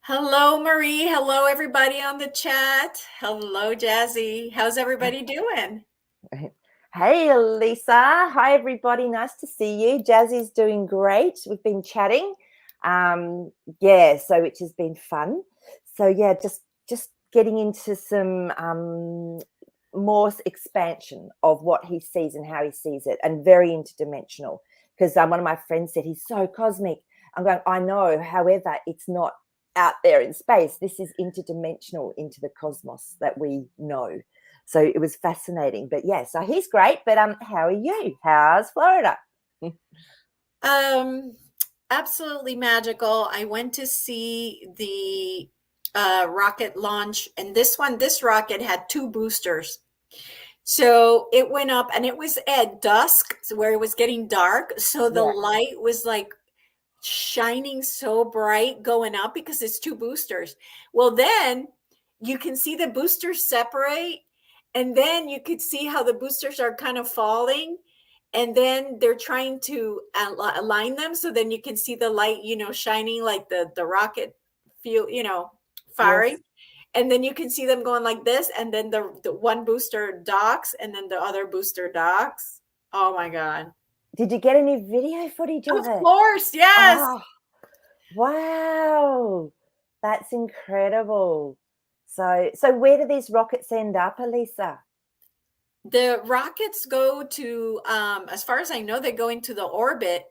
Hello, Marie. Hello, everybody on the chat. Hello, Jazzy. How's everybody doing? Hey, Lisa. Hi, everybody. Nice to see you. Jazzy's doing great. We've been chatting. Um, so which has been fun. So yeah, just getting into some more expansion of what he sees and how he sees it, and very interdimensional. Because one of my friends said he's so cosmic. I'm going, I know. However, it's not out there in space. This is interdimensional into the cosmos that we know. So it was fascinating. But yeah, so he's great. But how are you? How's Florida? Um, Absolutely magical. I went to see the rocket launch, and this rocket had two boosters. So it went up, and it was at dusk, so where it was getting dark. So the Yeah. light was like shining so bright going up because it's two boosters. Well, then you can see the boosters separate, and then you could see how the boosters are kind of falling, and then they're trying to align them, so then you can see the light, shining like the rocket fuel, Yes. firing, and then you can see them going like this, and then the one booster docks, and then the other booster docks. Oh my god. Did you get any video footage of Of it? course, yes. Oh, wow. That's incredible. So where do these rockets end up, Elisa? The rockets go to, as far as I know, they go into the orbit.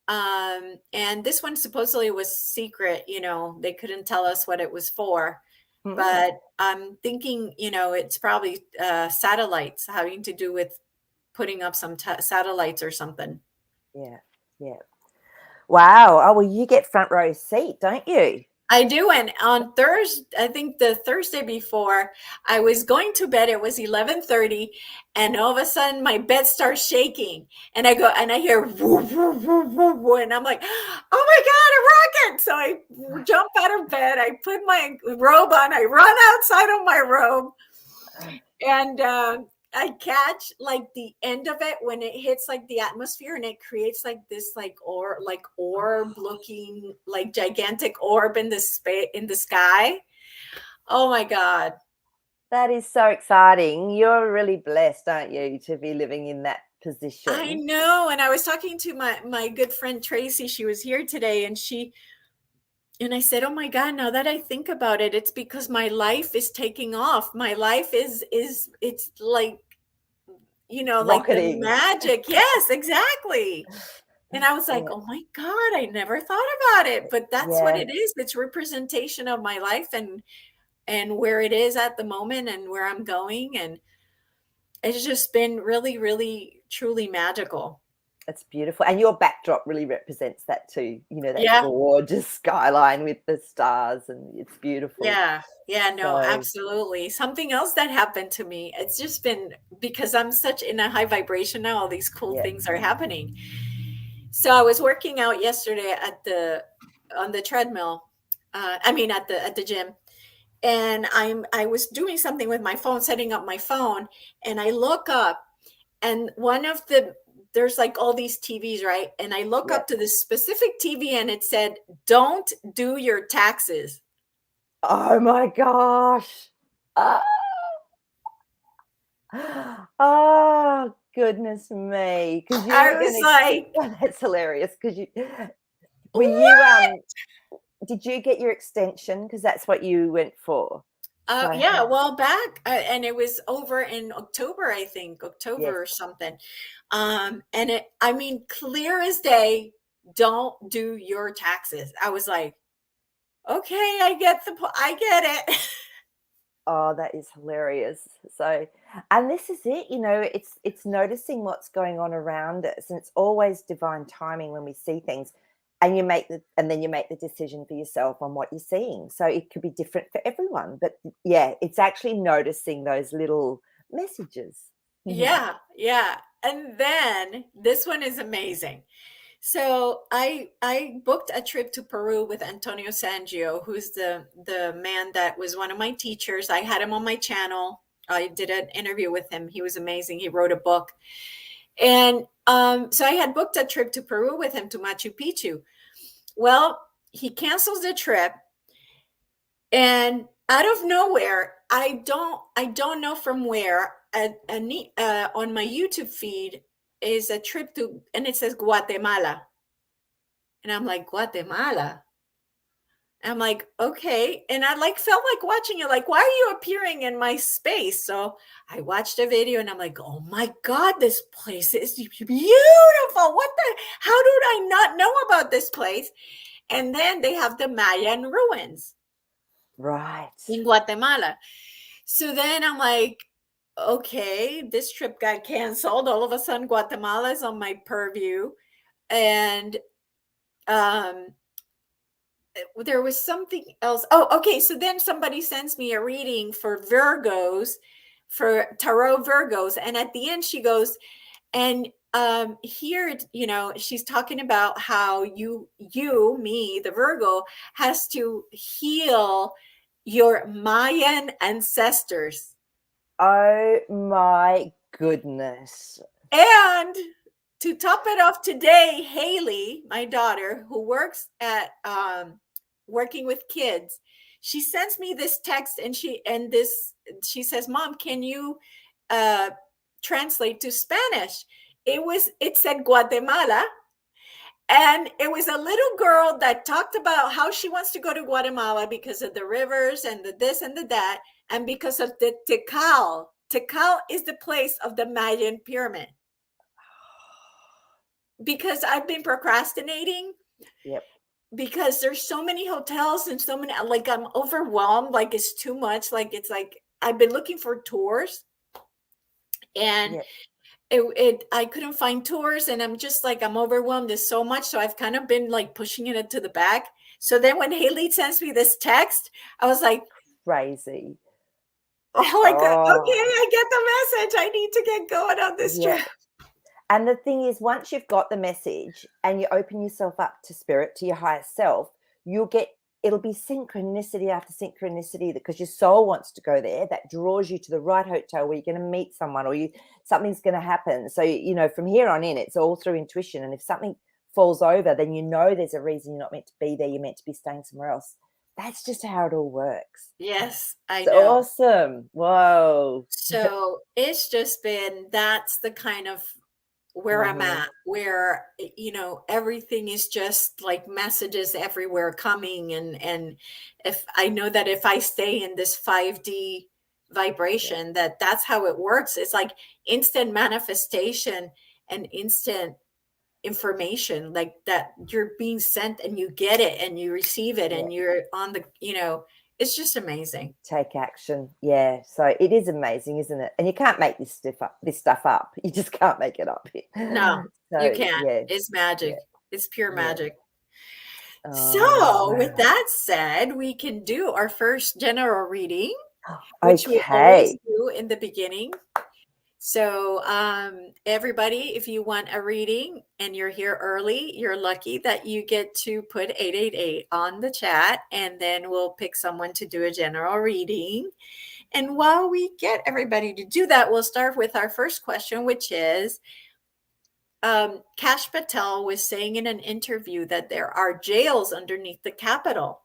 And this one supposedly was secret, they couldn't tell us what it was for. Hmm. But I'm thinking, it's probably satellites having to do with putting up some satellites or something. Yeah. Yeah. Wow. Oh, well, you get front row seat, don't you? I do. And on Thursday, I think the Thursday before, I was going to bed. It was 11:30, and all of a sudden my bed starts shaking. And I go and I hear woo, woo, woo, woo, woo, and I'm like, oh my God, a rocket. So I jump out of bed, I put my robe on, I run outside of my robe, and I catch like the end of it when it hits like the atmosphere, and it creates like this like orb looking like gigantic orb in the space in the sky. Oh my god. That is so exciting. You're really blessed, aren't you, to be living in that I position? know. And I was talking to my good friend Tracy. She was here today, and I said, "Oh my god, now that I think about it, it's because my life is taking off. My life is it's like, like the Rocketing. magic." Yes, exactly. And I was like, Yeah. "Oh my god, I never thought about it." But that's what Yeah. it is. It's representation of my life, and where it is at the moment and where I'm going, and it's just been really, really, truly magical. It's beautiful. And your backdrop really represents that too. That Yeah. gorgeous skyline with the stars, and it's beautiful. Yeah. Yeah, no, So, absolutely. Something else that happened to me, it's just been because I'm such in a high vibration now, all these cool yeah. things are happening. So I was working out yesterday on the treadmill. I mean at the gym, and I was doing something with my phone, setting up my phone, and I look up, and one of there's like all these TVs, right? And I look Yeah. up to this specific TV, and it said, "Don't do your taxes." Oh my gosh. Ah. Oh, goodness me. Because you I were was gonna like, that's hilarious. Because you were you "What?" did you get your extension? Because that's what you went for. So Yeah, well, back, and it was over in October, I think, yes. October or something. And I mean, clear as day, don't do your taxes. I was like, okay, I get it. Oh, that is hilarious. So, and this is it, it's noticing what's going on around us, and it's always divine timing when we see things, and then you make the decision for yourself on what you're seeing. So it could be different for everyone, but yeah, it's actually noticing those little messages. Mhm. Yeah, yeah. And then this one is amazing. So I booked a trip to Peru with Antonio Sangio, who's the man that was one of my teachers. I had him on my channel. I did an interview with him. He was amazing. He wrote a book. And so I had booked a trip to Peru with him to Machu Picchu. Well, he cancels the trip, And out of nowhere, I don't know from where, on my YouTube feed is a trip to, and it says Guatemala. And I'm like, Guatemala? I'm like, okay. And I like felt like watching it, like, why are you appearing in my space? So I watched the video and I'm like, oh my God, this place is beautiful. What the, how did I not know about this place? And then they have the Mayan ruins Right. in Guatemala. So then I'm like, okay, this trip got canceled. All of a sudden, Guatemala is on my purview. And um, there was something else. Oh, okay. So then somebody sends me a reading for Virgos, for tarot Virgos. And at the end, she goes, and here, she's talking about how me, the Virgo, has to heal your Mayan ancestors. Oh my goodness. And to top it off today, Haley, my daughter, who works at working with kids, she sends me this text, and she says, "Mom, can you uh, translate to Spanish?" It said Guatemala, and it was a little girl that talked about how she wants to go to Guatemala because of the rivers and the this and the that, and because of the Tikal. Tikal is the place of the Mayan pyramid. Because I've been procrastinating, Yep. because there's so many hotels and so many, like, I'm overwhelmed, like it's too much, like it's like I've been looking for tours, and Yep. I couldn't find tours, and I'm just like, I'm overwhelmed. There's so much, so I've kind of been like pushing it to the back. So then when Haley sends me this text, I was like, Crazy. oh my God, okay, Oh, I get the message. I need to get going on this yeah. trip. And the thing is, once you've got the message and you open yourself up to spirit, to your higher self, it'll be synchronicity after synchronicity, because your soul wants to go there. That draws you to the right hotel where you're going to meet someone, or something's going to happen. So, from here on in, it's all through intuition. And if something falls over, then there's a reason you're not meant to be there. You're meant to be staying somewhere else. That's just how it all works. Yes, I It's know. awesome. Whoa. So it's just been, that's the kind of where I'm Hmm. at, where everything is just like messages everywhere coming, and if I know that if I stay in this 5D Yeah. vibration, that's how it works. It's like instant manifestation and instant information, like that you're being sent and you get it and you receive it Yeah. and you're on the, it's just amazing. Take action. Yeah. So it is amazing, isn't it? And you can't make this stuff up. You just can't make it up. No, you So can't. yeah. It's Yeah. magic. It's pure Yeah. magic. Oh So, with wow. that said, we can do our first general reading, which we always Okay. do in the beginning. So, everybody, if you want a reading and you're here early, you're lucky that you get to put 888 on the chat, and then we'll pick someone to do a general reading. And while we get everybody to do that, we'll start with our first question, which is, Kash Patel was saying in an interview that there are jails underneath the Capitol,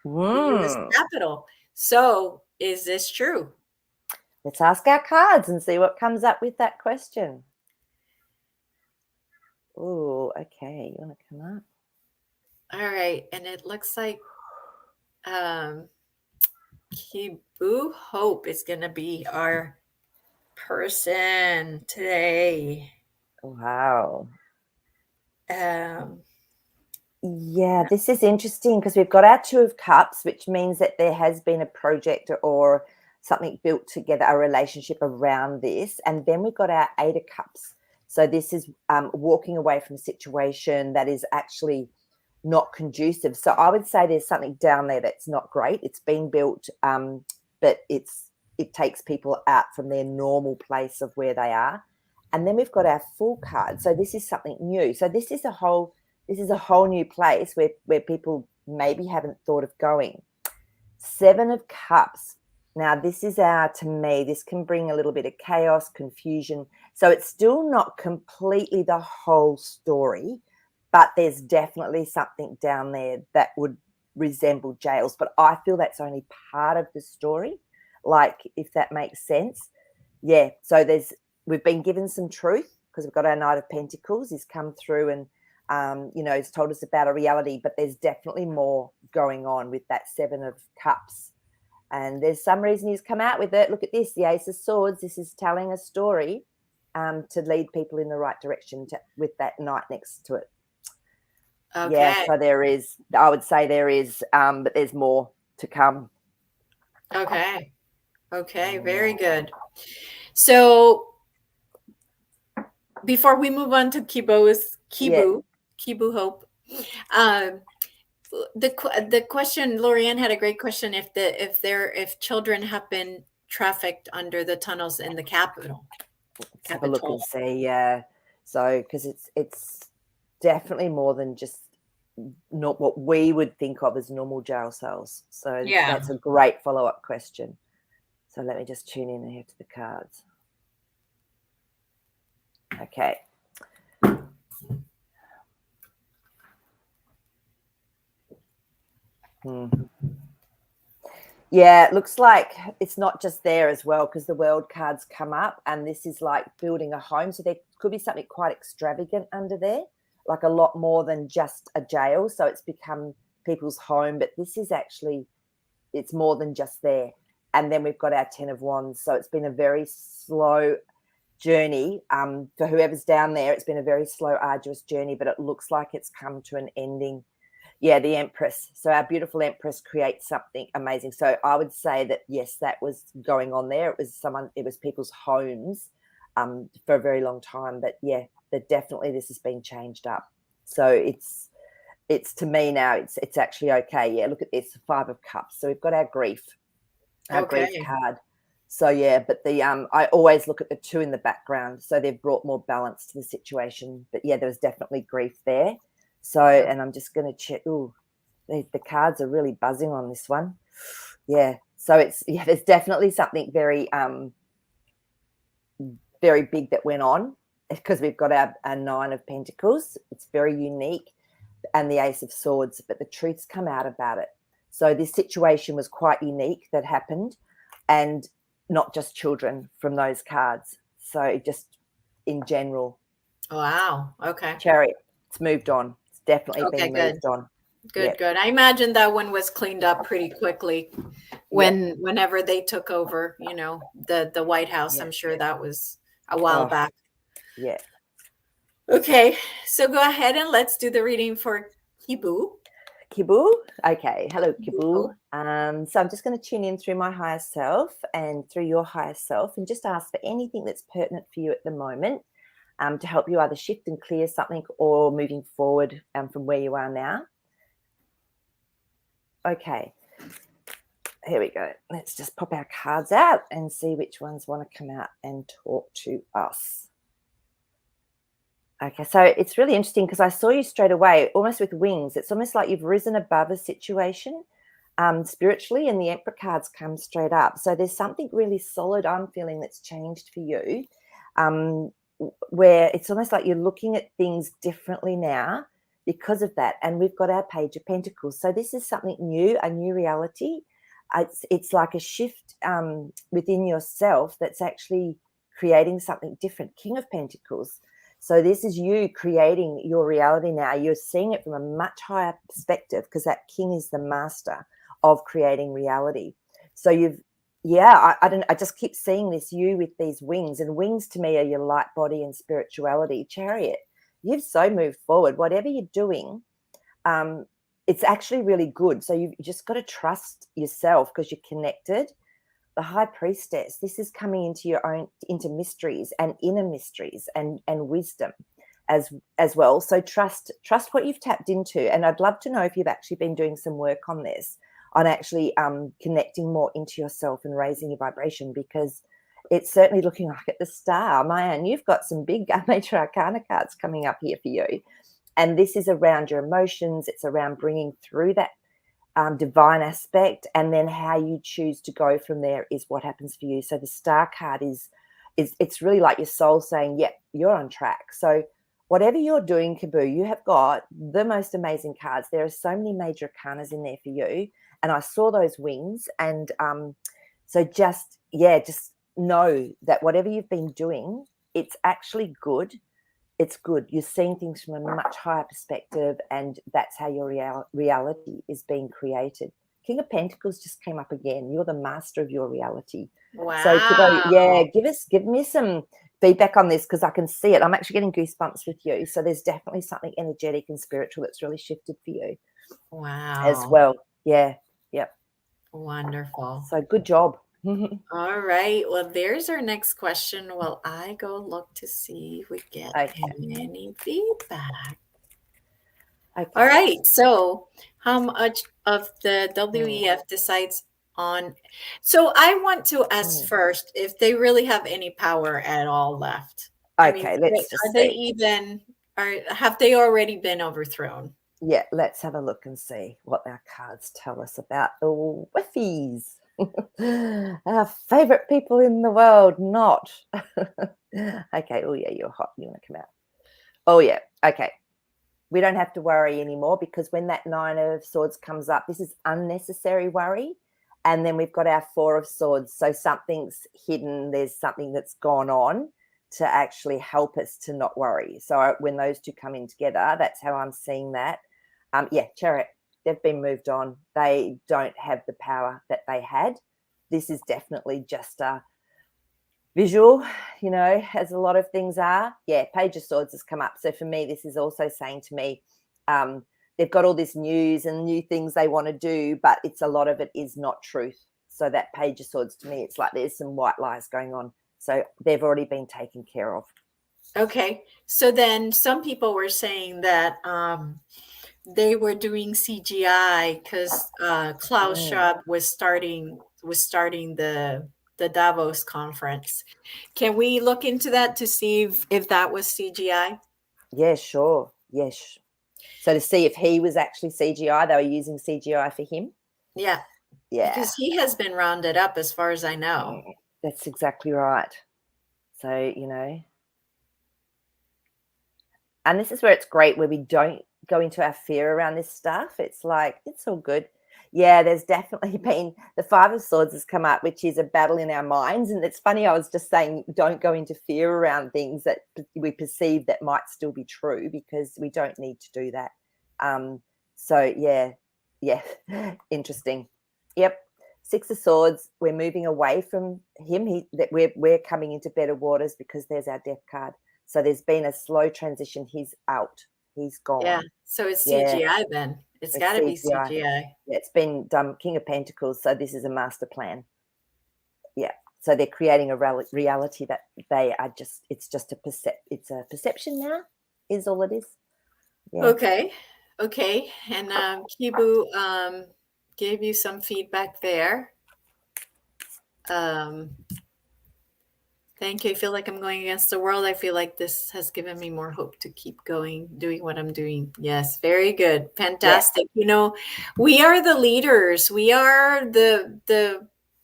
the US Mm. Capitol. So, is this true? Let's ask our cards and see what comes up with that question. Oh, okay. You want to come up? All right. And it looks like um, Kibu Hope is going to be our person today. Wow. Um, Yeah, this is interesting because we've got our Two of Cups, which means that there has been a project or something built together, a relationship around this. And then we've got our Eight of Cups. So this is walking away from a situation that is actually not conducive. So I would say there's something down there that's not great. It's been built, but it takes people out from their normal place of where they are. And then we've got our Fool card. So this is something new. So this is a whole new place where people maybe haven't thought of going. Seven of Cups. Now, to me, this can bring a little bit of chaos, confusion. So it's still not completely the whole story, but there's definitely something down there that would resemble jails, but I feel that's only part of the story, like, if that makes sense. Yeah, so we've been given some truth because we've got our Knight of Pentacles. He's come through and he's told us about a reality, but there's definitely more going on with that Seven of Cups. And there's some reason he's come out with it. Look at this, the Ace of Swords. This is telling a story to lead people in the right direction with that Knight next to it. Okay. Yeah, so I would say there is, but there's more to come. Okay. Okay, very good. So before we move on to Kibu Hope, the question, Lorianne had a great question, if children have been trafficked under the tunnels in the capital. Let's have a look and see. Yeah, so because it's definitely more than just not what we would think of as normal jail cells. So that's a great follow-up question. So let me just tune in here to the cards. Okay. Yeah, it looks like it's not just there as well, because the world cards come up and this is like building a home. So there could be something quite extravagant under there, like a lot more than just a jail. So it's become people's home, but this is actually, it's more than just there. And then we've got our 10 of Wands. So it's been a very slow journey. For whoever's down there, it's been a very slow, arduous journey, but it looks like it's come to an ending. Yeah, the Empress. So our beautiful Empress creates something amazing. So I would say that, yes, that was going on there. It was people's homes for a very long time. But yeah, that definitely this has been changed up. So it's to me now, it's actually okay. Yeah, look at this, 5 of Cups. So we've got our grief grief card. So yeah, but I always look at the 2 in the background. So they've brought more balance to the situation. But yeah, there was definitely grief there. So, and I'm just going to check. Ooh, the cards are really buzzing on this one. Yeah. So there's definitely something very, very big that went on, because we've got our 9 of Pentacles. It's very unique, and the Ace of Swords, but the truth's come out about it. So this situation was quite unique that happened, and not just children from those cards. So just in general. Wow. Okay. Chariot. It's moved on. Definitely been moved on. Good. I imagine that one was cleaned up pretty quickly whenever they took over, the White House. I'm sure that was a while back. Yeah. Okay, so go ahead and let's do the reading for Kibu. Okay. Hello, Kibu. So I'm just going to tune in through my higher self and through your higher self, and just ask for anything that's pertinent for you at the moment. To help you either shift and clear something, or moving forward from where you are now. Okay, here we go. Let's just pop our cards out and see which ones want to come out and talk to us. Okay, so it's really interesting because I saw you straight away, almost with wings. It's almost like you've risen above a situation spiritually, and the Emperor cards come straight up. So there's something really solid I'm feeling that's changed for you. Where it's almost like you're looking at things differently now because of that. And we've got our Page of Pentacles. So this is something new, a new reality. It's like a shift within yourself that's actually creating something different. King of Pentacles. So this is you creating your reality now. You're seeing it from a much higher perspective, because that king is the master of creating reality. So I just keep seeing this, you with these wings, and wings to me are your light body and spirituality. Chariot, you've so moved forward. Whatever you're doing, it's actually really good. So you've just got to trust yourself, because you're connected. The High Priestess, this is coming into mysteries and inner mysteries and wisdom as well. So trust what you've tapped into. And I'd love to know if you've actually been doing some work on this, on actually connecting more into yourself and raising your vibration, because it's certainly looking like at the star. Man, you've got some big major arcana cards coming up here for you. And this is around your emotions. It's around bringing through that divine aspect, and then how you choose to go from there is what happens for you. So the star card is it's really like your soul saying, yep, you're on track. So whatever you're doing, Kaboo, you have got the most amazing cards. There are so many major arcanas in there for you. And I saw those wings. And so just know that whatever you've been doing, it's actually good. It's good. You're seeing things from a much higher perspective, and that's how your reality is being created. King of Pentacles just came up again. You're the master of your reality. So Kibo, yeah, Wow. give me some feedback on this, because I can see it. I'm actually getting goosebumps with you. So there's definitely something energetic and spiritual that's really shifted for you as Wow. well. Yeah. Yep. Wonderful. So good job. All right. Well, there's our next question. Well, I go look to see if we get Okay. any feedback. All Okay. right. So, how much of the Mm, WEF decides on? So, I want to ask mm. first if they really have any power at all left. I mean, Okay, let's are just they see. even, are have they already been overthrown? Yeah, let's have a look and see what our cards tell us about the Wiffies. Our favorite people in the world, not. Okay, oh yeah, you're hot. You want to come out? Oh yeah, okay. We don't have to worry anymore, because when that Nine of Swords comes up, this is unnecessary worry. And then we've got our Four of Swords. So something's hidden. There's something that's gone on to actually help us to not worry. So when those two come in together, that's how I'm seeing that. Yeah, Chariot, they've been moved on. They don't have the power that they had. This is definitely just a visual, as a lot of things are. Yeah, Page of Swords has come up. So for me, this is also saying to me, they've got all this news and new things they want to do, but it's a lot of it is not truth. So that Page of Swords, to me, it's like there's some white lies going on. So they've already been taken care of. Okay. So then some people were saying that they were doing CGI because Klaus Mm. Schwab was starting the Davos conference. Can we look into that to see if that was CGI? Yeah, sure. Yes. So to see if he was actually CGI, they were using CGI for him. Yeah, Yeah. because he has been rounded up as far as I know. That's exactly right. So, and this is where it's great, where we don't go into our fear around this stuff. It's like, it's all good. Yeah, there's definitely been the Five of Swords has come up, which is a battle in our minds. And it's funny, I was just saying, don't go into fear around things that we perceive that might still be true, because we don't need to do that. So yeah, interesting. Yep. Six of Swords, we're moving away from him. That we're coming into better waters, because there's our Death card. So there's been a slow transition. He's out. He's Yeah, gone. so it's Yeah, CGI then. It's got it's to be CGI. CGI. Yeah, it's been done. King of Pentacles. So this is a master plan. Yeah. So they're creating a reality that they are just. It's just It's a perception now. Is all it is. Yeah. Okay, okay, and Kibu gave you some feedback there. Um, Thank you. I feel like I'm going against the world. I feel like this has given me more hope to keep going, doing what I'm doing. Yes, very good. Yeah. Fantastic. We are the leaders. We are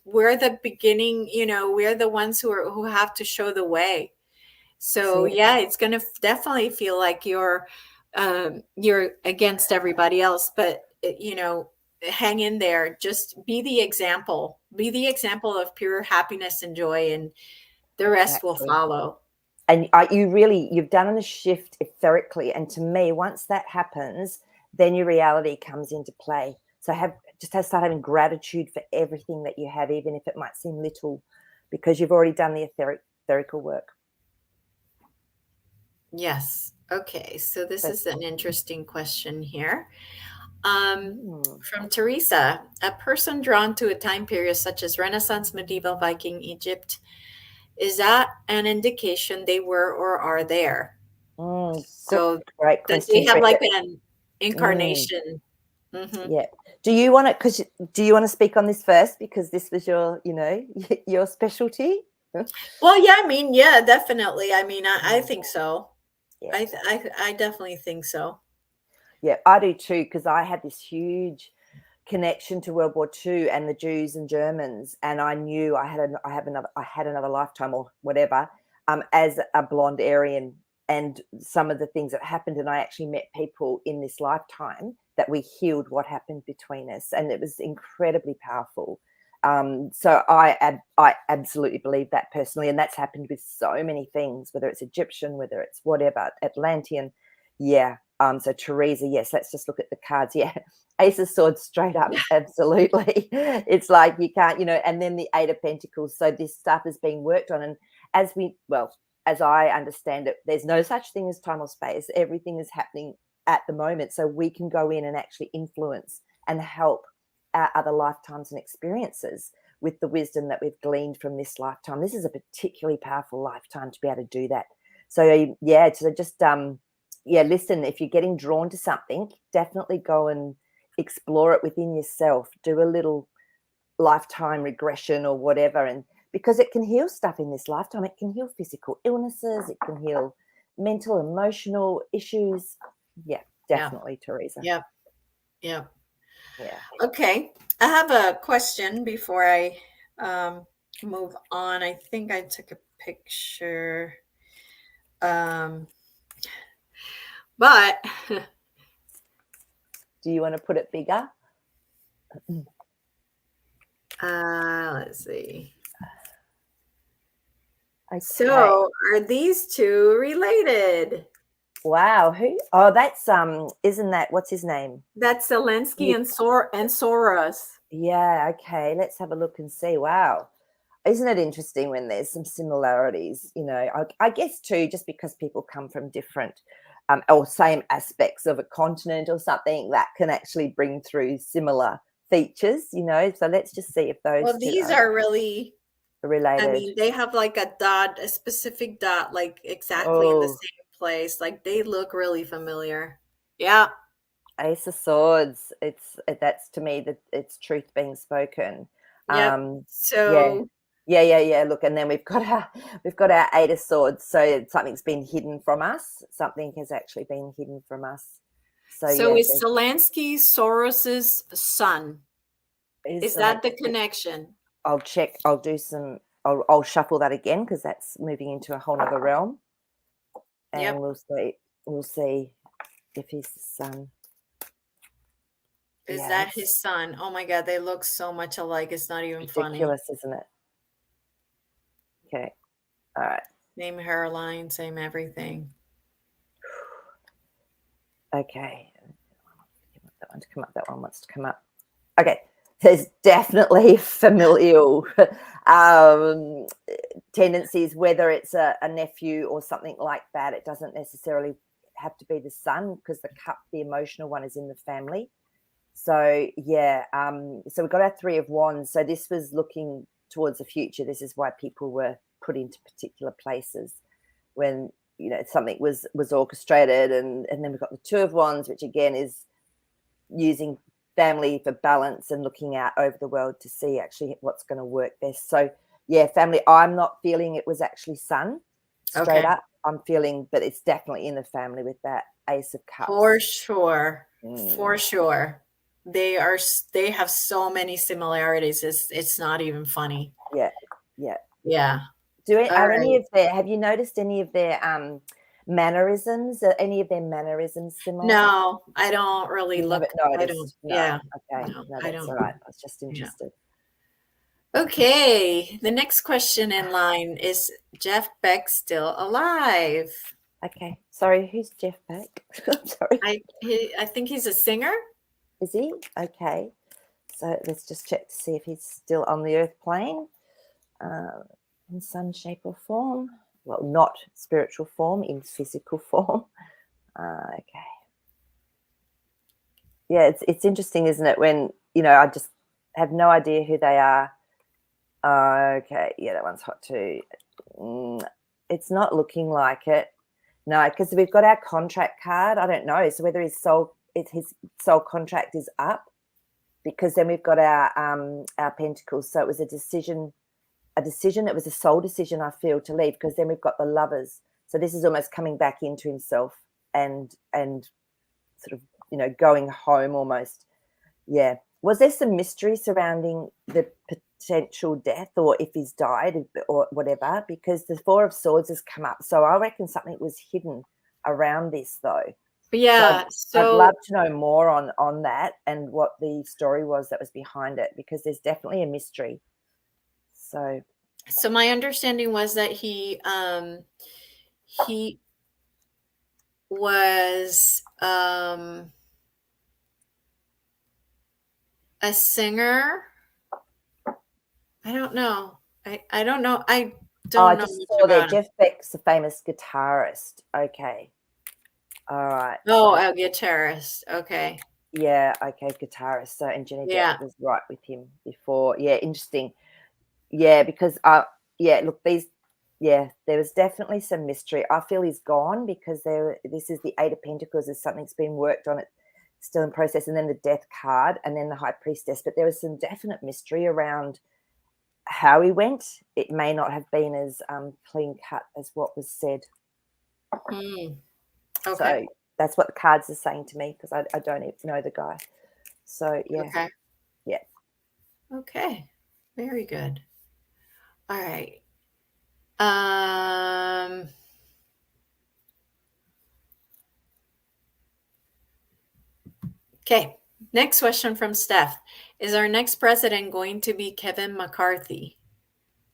we're the beginning, we're the ones who have to show the way. That's So it. yeah, it's going to definitely feel like you're against everybody else, but hang in there. Just be the example. Be the example of pure happiness and joy, and the rest will Exactly. follow. And you've done a shift etherically. And to me, once that happens, then your reality comes into play. So start having gratitude for everything that you have, even if it might seem little, because you've already done the etherical work. Yes. Okay. So this So, is an interesting question here. mm, From Teresa, a person drawn to a time period such as Renaissance, medieval, Viking, Egypt, is that an indication they were or are there? good, So great that they question. have like an Mm, incarnation. Hmm. yeah. Do you want do you want to speak on this first, because this was your, your specialty? Well, yeah, I mean, yeah, definitely. I mean, I Mm, think so. yeah. I definitely think so. Yeah, I do too, because I had this huge connection to World War II and the Jews and Germans, and I knew I had another lifetime or whatever, as a blonde Aryan, and some of the things that happened. And I actually met people in this lifetime that we healed what happened between us, and it was incredibly powerful. So I absolutely believe that personally, and that's happened with so many things, whether it's Egyptian, whether it's whatever, Atlantean. Yeah. So Teresa, yes, let's just look at the cards. Yeah. Ace of Swords straight up. Absolutely. It's like you can't, and then the Eight of Pentacles. So this stuff is being worked on. And as I understand it, there's no such thing as time or space. Everything is happening at the moment. So we can go in and actually influence and help our other lifetimes and experiences with the wisdom that we've gleaned from this lifetime. This is a particularly powerful lifetime to be able to do that. So yeah, so just listen, if you're getting drawn to something, definitely go and explore it within yourself. Do a little lifetime regression or whatever, and because it can heal stuff in this lifetime. It can heal physical illnesses, it can heal mental, emotional issues. Yeah, definitely, Teresa. Yeah. Yeah. Okay. I have a question before I move on. I think I took a picture. But do you want to put it bigger? Let's see. Okay. So are these two related? Wow. Who? Oh, that's isn't that, what's his name? That's Zelensky and Soros. Yeah, okay. Let's have a look and see. Wow. Isn't it interesting when there's some similarities? I guess too, just because people come from different or same aspects of a continent or something, that can actually bring through similar features, So let's just see if those two these are really related. I mean, they have like a specific dot, like exactly in the same place. Like they look really familiar. Yeah. Ace of Swords. That's to me that it's truth being spoken. Yep. So yeah. Look, and then we've got our Eight of Swords. So something's been hidden from us. Something has actually been hidden from us. So is Zelensky Soros's son? Is that the connection? I'll check. I'll shuffle that again, because that's moving into a whole other realm. And we'll see if he's the son. Is that his son? Oh my God, they look so much alike. It's not even funny. Ridiculous, isn't it? Okay. All right. Same hairline, same everything. Okay. That one to come up. That one wants to come up. Okay. There's definitely familial tendencies, whether it's a nephew or something like that. It doesn't necessarily have to be the son, because the cup, the emotional one, is in the family. So yeah, so we've got our Three of Wands. So this was looking towards the future. This is why people were put into particular places when something was orchestrated, and then we've got the Two of Wands, which again is using family for balance and looking out over the world to see actually what's going to work best. So yeah, family. I'm not feeling it was actually son straight up. I'm feeling, but it's definitely in the family with that Ace of Cups. For sure. For sure. They have so many similarities. It's not even funny. Yeah. Have you noticed any of their mannerisms? Are any of their mannerisms similar? No, I don't really look. I don't. Yeah. Okay. No, that's all right. I was just interested. Yeah. Okay. The next question in line is Jeff Beck still alive? Okay. Sorry, who's Jeff Beck? I'm sorry. I think he's a singer. Is he? Okay. So let's just check to see if he's still on the earth plane, in some shape or form. Well, not spiritual form, in physical form. Okay. Yeah, it's interesting, isn't it? When, I just have no idea who they are. Okay. Yeah, that one's hot too. It's not looking like it. No, because we've got our contract card. I don't know. So whether his soul contract is up, because then we've got our pentacles. So it was a decision. It was a soul decision, I feel, to leave, because then we've got the Lovers. So this is almost coming back into himself and sort of, going home almost. Yeah. was there some mystery surrounding the potential death, or if he's died or whatever? Because the Four of Swords has come up, so I reckon something was hidden around this, though. So Yeah. I'd love So to know more on that and what the story was that was behind it, because there's definitely a mystery. So my understanding was that he was a singer. I don't know. I don't know. I I don't know just much saw there about him. Jeff Beck's a famous guitarist. Okay. All right. Oh, So a guitarist. Okay. yeah, okay, guitarist. So and Jenny Depp Yeah. was right with him before. Yeah, interesting. Yeah, because yeah, look, these yeah, there was definitely some mystery. I feel he's gone because this is the Eight of Pentacles, is something's been worked on, it still in process, and then the Death card and then the High Priestess. But there was some definite mystery around how he went. It may not have been as clean cut as what was said. Hmm. Okay. So that's what the cards are saying to me, because I don't even know the guy. So yeah, Okay. yeah. Okay. Very good. All right. Um, okay. Next question from Steph. Is our next president going to be Kevin McCarthy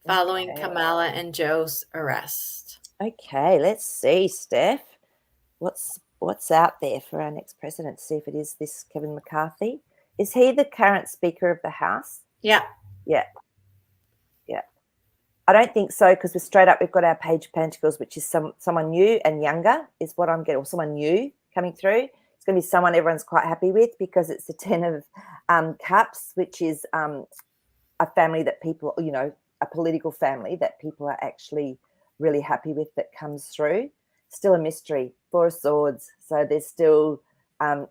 following Okay. Kamala and Joe's arrest? Okay, let's see, Steph. What's out there for our next president? See if it is this Kevin McCarthy. Is he the current Speaker of the House? Yeah. Yeah, yeah. I don't think so, because we're straight up. We've got our Page of Pentacles, which is someone new and younger, is what I'm getting, or someone new coming through. It's going to be someone everyone's quite happy with, because it's the Ten of Cups, which is a family that people, a political family that people are actually really happy with, that comes through. Still a mystery. Four of Swords. So there's still,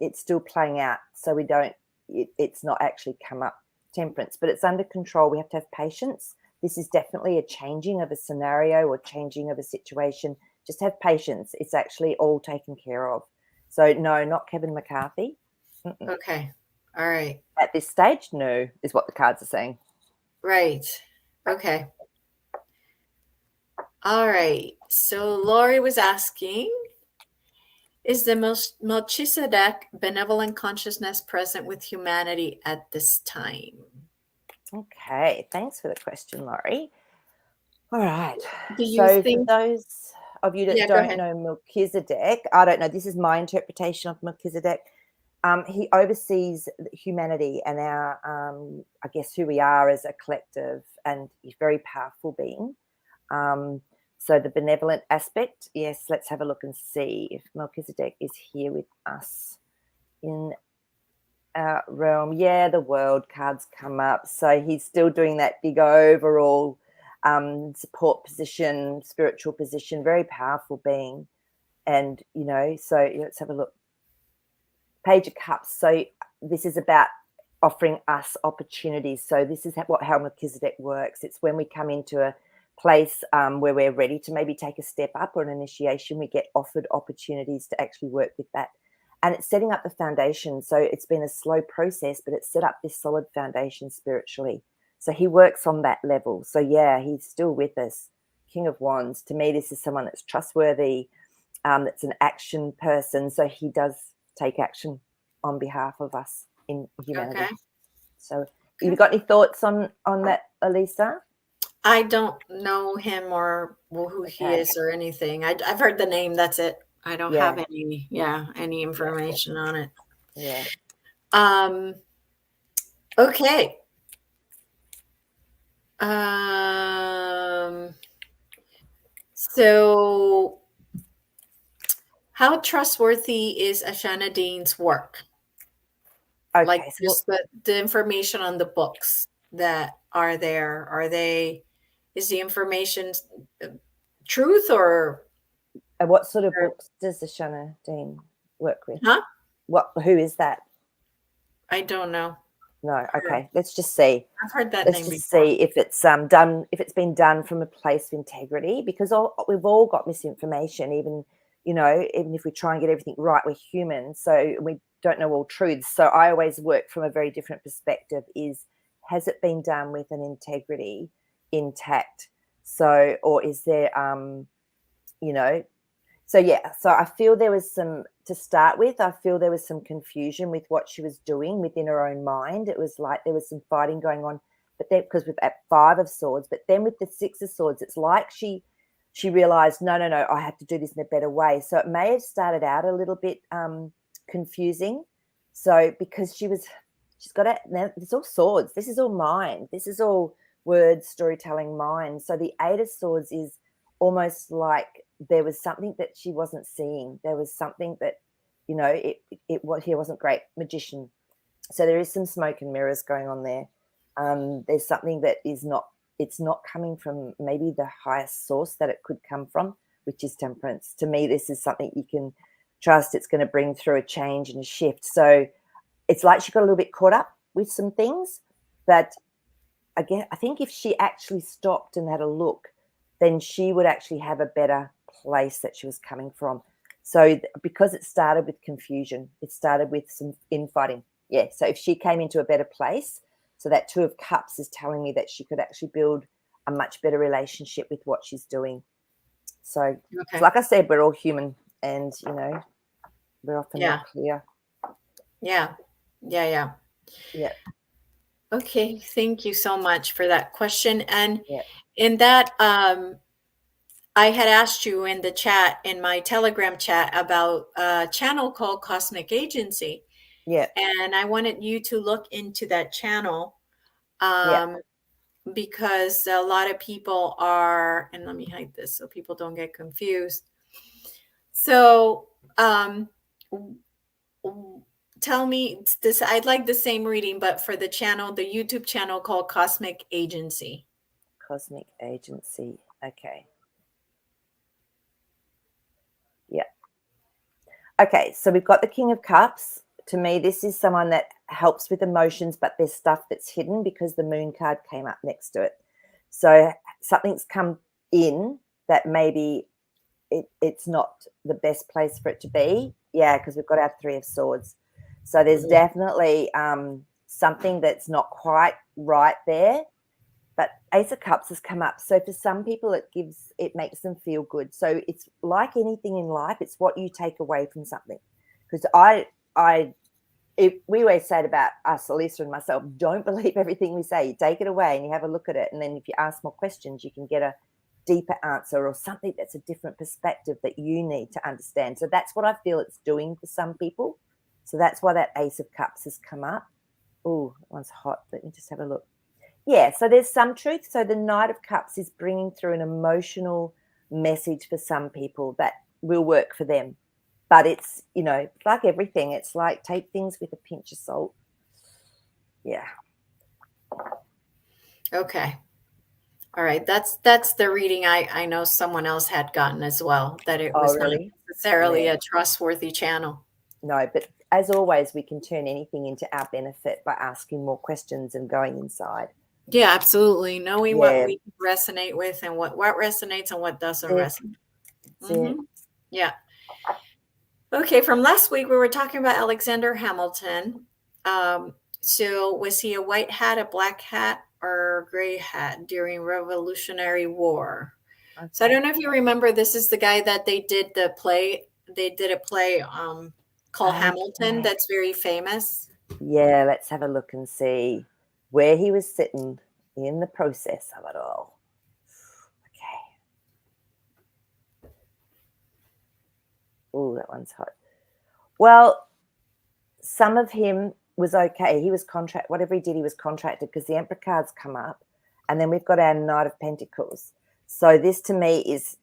it's still playing out. So we don't, it's not actually come up. Temperance, but it's under control. We have to have patience. This is definitely a changing of a scenario or changing of a situation. Just have patience. It's actually all taken care of. So no, not Kevin McCarthy. Mm-mm. Okay. All right. At this stage, no, is what the cards are saying. Right. Okay. All right. So Lori was asking, is the Melchizedek benevolent consciousness present with humanity at this time? Okay, thanks for the question, Laurie. All right. Do you So for think? those of you that Yeah, go don't ahead. know Melchizedek, I don't know, this is my interpretation of Melchizedek. He oversees humanity and our, I guess, who we are as a collective, and he's a very powerful being. So the benevolent aspect, yes, let's have a look and see if Melchizedek is here with us in our realm. Yeah, the world cards come up. So he's still doing that big overall support position, spiritual position, very powerful being. And, so let's have a look. Page of Cups. So this is about offering us opportunities. So this is how Melchizedek works. It's when we come into a place where we're ready to maybe take a step up or an initiation, we get offered opportunities to actually work with that. And it's setting up the foundation. So it's been a slow process, but it's set up this solid foundation spiritually. So he works on that level. So yeah, he's still with us. King of Wands. To me, this is someone that's trustworthy, that's an action person. So he does take action on behalf of us in humanity. Okay. So Okay. you got any thoughts on that, Elisa? I don't know him or who he Okay. is or anything. I've heard the name. That's it. I don't have Yeah. any information on it. Yeah. Okay. So how trustworthy is Ashana Dean's work? Like Okay. So just the information on the books that are there, is the information truth or what sort of books does the Shanna Dean work with? huh? Who is that? I don't know. No. Okay. Let's just see. I've heard that Let's name just before. see if it's done, if it's been done from a place of integrity, because we've all got misinformation, even if we try and get everything right, we're human. So we don't know all truths. So I always work from a very different perspective. Has it been done with an integrity intact? So, or is there, you know, so yeah, so I feel there was to start with, I feel there was some confusion with what she was doing within her own mind. It was like there was some fighting going on, but then because with at 5 of Swords, but then with the 6 of Swords, it's like she realized, no, I have to do this in a better way. So it may have started out a little bit confusing. So because she's got it now, it's all swords. This is all mind. This is all words, storytelling, mind. So the 8 of Swords is almost like there was something that she wasn't seeing. There was something that, you know, he wasn't great magician. So there is some smoke and mirrors going on there. There's something that it's not coming from maybe the highest source that it could come from, which is temperance. To me, this is something you can trust. It's going to bring through a change and a shift. So it's like she got a little bit caught up with some things. But again, I think if she actually stopped and had a look, then she would actually have a better place that she was coming from. So because it started with confusion, it started with some infighting. Yeah, so if she came into a better place, so that 2 of Cups is telling me that she could actually build a much better relationship with what she's doing. So like I said, we're all human and, you know, we're often not clear. Yeah. Okay, thank you so much for that question. And in that, I had asked you in the chat, in my Telegram chat, about a channel called Cosmic Agency. Yeah. And I wanted you to look into that channel because a lot of people are, and let me hide this so people don't get confused. So tell me this, I'd like the same reading, but for the channel, the YouTube channel called Cosmic Agency. Cosmic Agency. Okay. Yeah. Okay, so we've got the King of Cups. To me, this is someone that helps with emotions, but there's stuff that's hidden because the Moon card came up next to it. So something's come in that maybe it's not the best place for it to be. Yeah, because we've got our 3 of Swords. So there's definitely something that's not quite right there. But Ace of Cups has come up. So for some people, it makes them feel good. So it's like anything in life, it's what you take away from something. Because we always say it about us, Elisa and myself, don't believe everything we say. You take it away and you have a look at it. And then if you ask more questions, you can get a deeper answer or something that's a different perspective that you need to understand. So that's what I feel it's doing for some people. So that's why that Ace of Cups has come up. Oh, that one's hot. Let me just have a look. Yeah, so there's some truth. So the Knight of Cups is bringing through an emotional message for some people that will work for them. But it's, you know, like everything, it's like take things with a pinch of salt. Yeah. Okay. All right. That's the reading I know someone else had gotten as well, that it was not necessarily a trustworthy channel. No, but as always, we can turn anything into our benefit by asking more questions and going inside. Yeah, absolutely. Knowing what we resonate with and what resonates and what doesn't resonate. Yeah. Okay, from last week, we were talking about Alexander Hamilton. So was he a white hat, a black hat, or a gray hat during Revolutionary War? Okay. So I don't know if you remember, this is the guy that they did the play. They did a play called Hamilton that's very famous. Yeah, let's have a look and see where he was sitting in the process of it all. Okay. Oh, that one's hot. Well, some of him was okay. He was whatever he did, he was contracted because the Emperor cards come up. And then we've got our Knight of Pentacles. So this to me is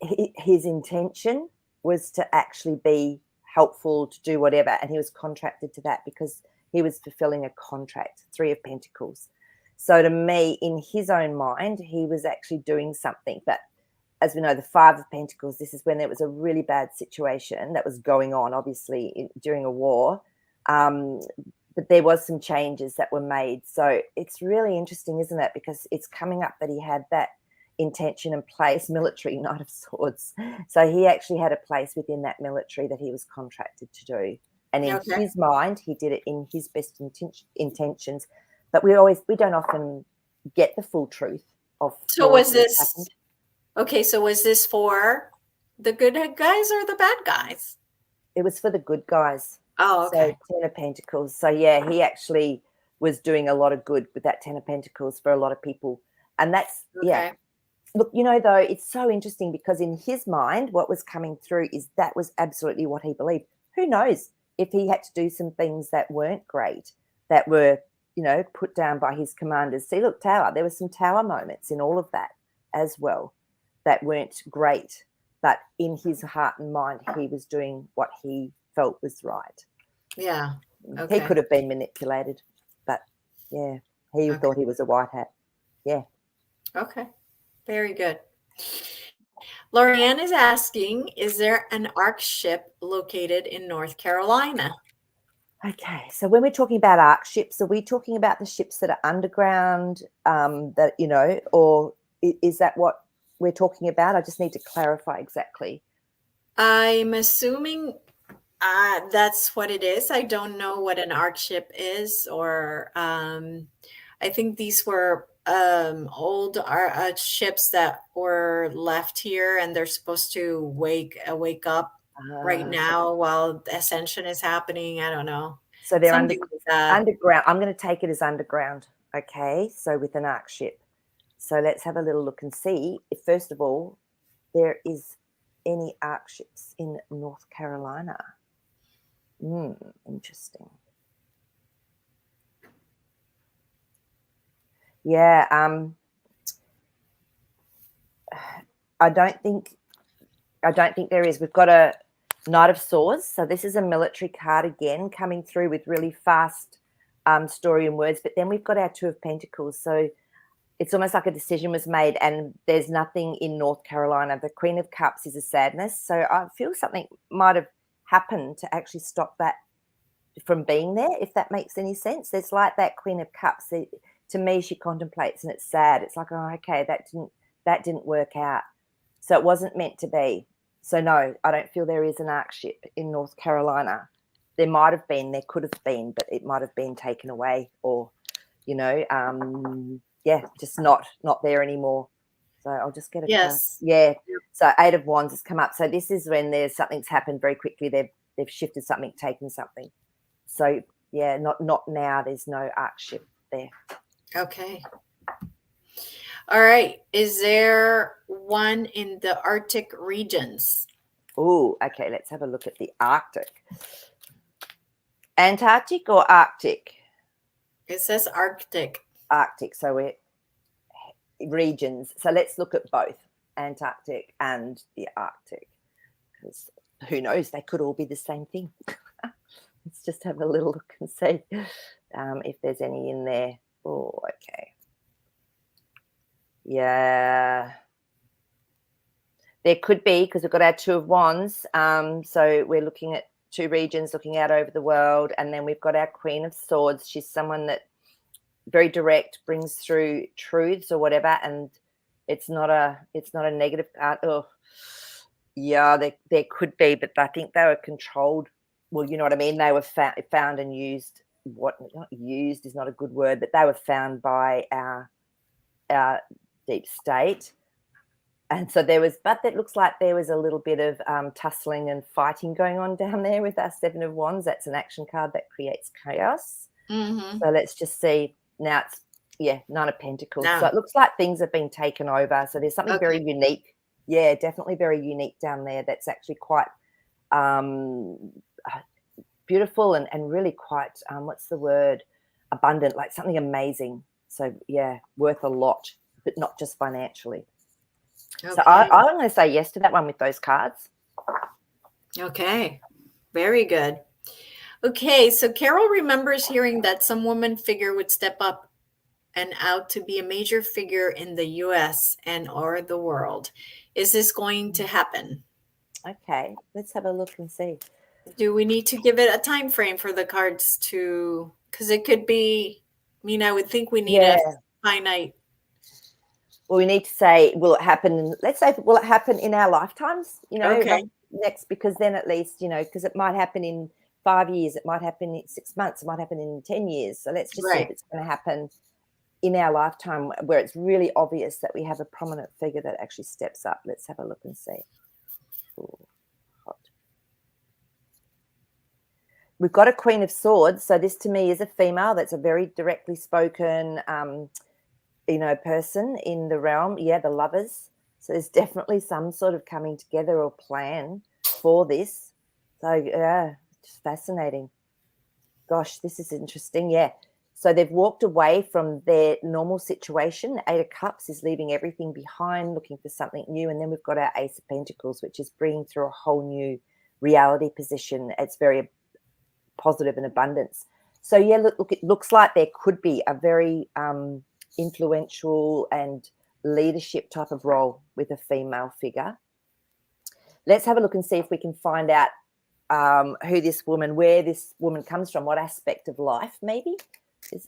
his intention was to actually be helpful, to do whatever. And he was contracted to that because he was fulfilling a contract, 3 of Pentacles. So to me, in his own mind, he was actually doing something. But as we know, the 5 of Pentacles, this is when there was a really bad situation that was going on, obviously, during a war. But there was some changes that were made. So it's really interesting, isn't it? Because it's coming up that he had that intention and place, military, Knight of Swords. So he actually had a place within that military that he was contracted to do. And in Okay. his mind, he did it in his best intentions. But we don't often get the full truth of So stories was that have this happened. okay? So was this for the good guys or the bad guys? It was for the good guys. Oh, So okay. 10 of Pentacles. So yeah, he actually was doing a lot of good with that 10 of Pentacles for a lot of people. And that's, yeah. Okay. Look, though, it's so interesting because in his mind, what was coming through is that was absolutely what he believed. Who knows if he had to do some things that weren't great, that were, put down by his commanders. See, look, Tower, there were some Tower moments in all of that as well that weren't great. But in his heart and mind, he was doing what he felt was right. Yeah. He Okay. could have been manipulated, but yeah, he Okay. thought he was a white hat. Yeah. Okay. Very good. Lorianne is asking, is there an ARC ship located in North Carolina? Okay, so when we're talking about arc ships, are we talking about the ships that are underground, or is that what we're talking about? I just need to clarify exactly. I'm assuming that's what it is. I don't know what an ARC ship is, or I think these were old ships that were left here, and they're supposed to wake up right So, now while ascension is happening. I don't know, so they're something like that. underground. I'm going to take it as underground. Okay, so with an arc ship. So let's have a little look and see if, first of all, there is any arc ships in North Carolina. Interesting. Yeah, I don't think there is. We've got a Knight of Swords. So this is a military card again, coming through with really fast story and words. But then we've got our Two of Pentacles. So it's almost like a decision was made and there's nothing in North Carolina. The Queen of Cups is a sadness. So I feel something might have happened to actually stop that from being there, if that makes any sense. There's like that Queen of Cups. To me, she contemplates and it's sad. It's like, oh, okay, that didn't work out. So it wasn't meant to be. So no, I don't feel there is an arc ship in North Carolina. There might have been, there could have been, but it might have been taken away, or just not there anymore. So I'll just get a card. Yes. Yeah. So 8 of Wands has come up. So this is when there's something's happened very quickly. They've shifted something, taken something. So yeah, not now. There's no arc ship there. Okay. All right. Is there one in the Arctic regions? Oh, okay. Let's have a look at the Arctic. Antarctic or Arctic? It says Arctic. Arctic. So we're regions. So let's look at both Antarctic and the Arctic, because who knows? They could all be the same thing. Let's just have a little look and see if there's any in there. Oh, okay. Yeah. There could be, because we've got our Two of Wands. So we're looking at two regions, looking out over the world. And then we've got our Queen of Swords. She's someone that very direct, brings through truths or whatever. And it's not a negative part. Oh, yeah, there could be, but I think they were controlled. Well, you know what I mean? They were found and used. Not used is not a good word, but they were found by our deep state. And so but that looks like there was a little bit of tussling and fighting going on down there with our Seven of Wands. That's an action card that creates chaos. Mm-hmm. So let's just see. Now it's, Nine of Pentacles. No. So it looks like things have been taken over. So there's something very Okay. unique. Yeah, definitely very unique down there. That's actually quite beautiful and really quite, what's the word? Abundant, like something amazing. So yeah, worth a lot, but not just financially. Okay. So I'm going to say yes to that one with those cards. Okay. Very good. Okay. So Carol remembers hearing that some woman figure would step up and out to be a major figure in the US and or the world. Is this going to happen? Okay, let's have a look and see. Do we need to give it a time frame for the cards to, because it could be, I would think we need a finite. Well, we need to say, will it happen? Let's say, will it happen in our lifetimes? Okay. Next, because then at least, because it might happen in 5 years, it might happen in 6 months, it might happen in 10 years. So let's just see if Right. it's going to happen in our lifetime, where it's really obvious that we have a prominent figure that actually steps up. Let's have a look and see. Ooh, hot. We've got a Queen of Swords. So this to me is a female. That's a very directly spoken, person in the realm. Yeah, the Lovers. So there's definitely some sort of coming together or plan for this. So yeah, just fascinating. Gosh, this is interesting. Yeah. So they've walked away from their normal situation. Eight of Cups is leaving everything behind, looking for something new. And then we've got our Ace of Pentacles, which is bringing through a whole new reality position. It's very positive and abundance. So yeah, look, it looks like there could be a very influential and leadership type of role with a female figure. Let's have a look and see if we can find out who this woman, where this woman comes from, what aspect of life maybe.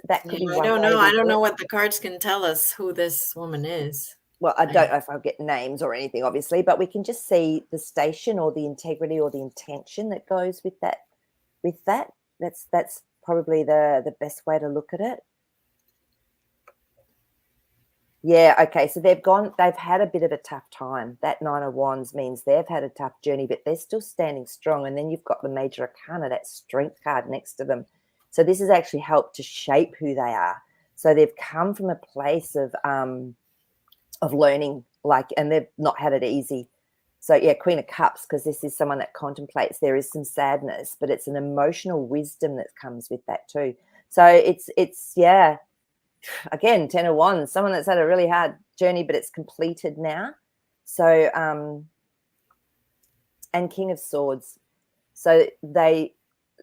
That could be I one don't way know. we I don't do know it. what the cards can tell us who this woman is. Well, I don't know if I'll get names or anything, obviously, but we can just see the station or the integrity or the intention that goes with that. That's probably the best way to look at it. Yeah, okay. So they've had a bit of a tough time. That Nine of Wands means they've had a tough journey, but they're still standing strong. And then you've got the Major Arcana, that Strength card next to them. So this has actually helped to shape who they are. So they've come from a place of learning, and they've not had it easy. So yeah, Queen of Cups, because this is someone that contemplates. There is some sadness, but it's an emotional wisdom that comes with that too. So it's yeah. Again, Ten of Wands, someone that's had a really hard journey, but it's completed now. So, and King of Swords. So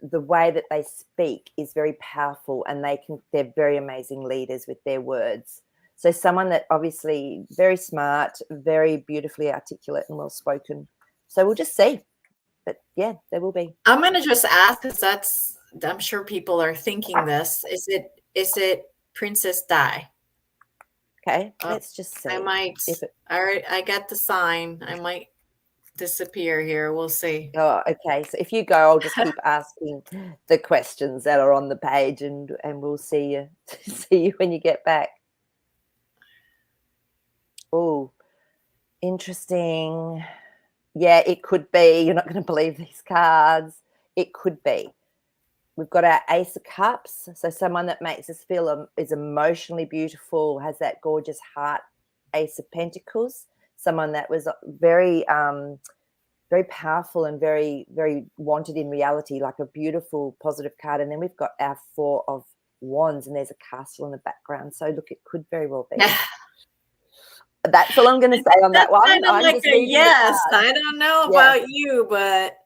the way that they speak is very powerful, and they're very amazing leaders with their words. So someone that obviously very smart, very beautifully articulate and well spoken. So we'll just see. But yeah, there will be. I'm gonna just ask because I'm sure people are thinking this. Is it Princess Di? Okay, Oh, let's just I see might. if it. All right, I got the sign. I might disappear here. We'll see. Oh, okay. So if you go, I'll just keep asking the questions that are on the page, and we'll see you when you get back. Oh, interesting. Yeah, it could be. You're not going to believe these cards. It could be. We've got our Ace of Cups, so someone that makes us feel is emotionally beautiful, has that gorgeous heart. Ace of Pentacles, someone that was very very powerful and very, very wanted in reality, like a beautiful positive card. And then we've got our Four of Wands, and there's a castle in the background. So look, it could very well be. That's all I'm going to say on that That's one. kind of I'm like just a reading the yes. cards. I don't know Yeah, about you, but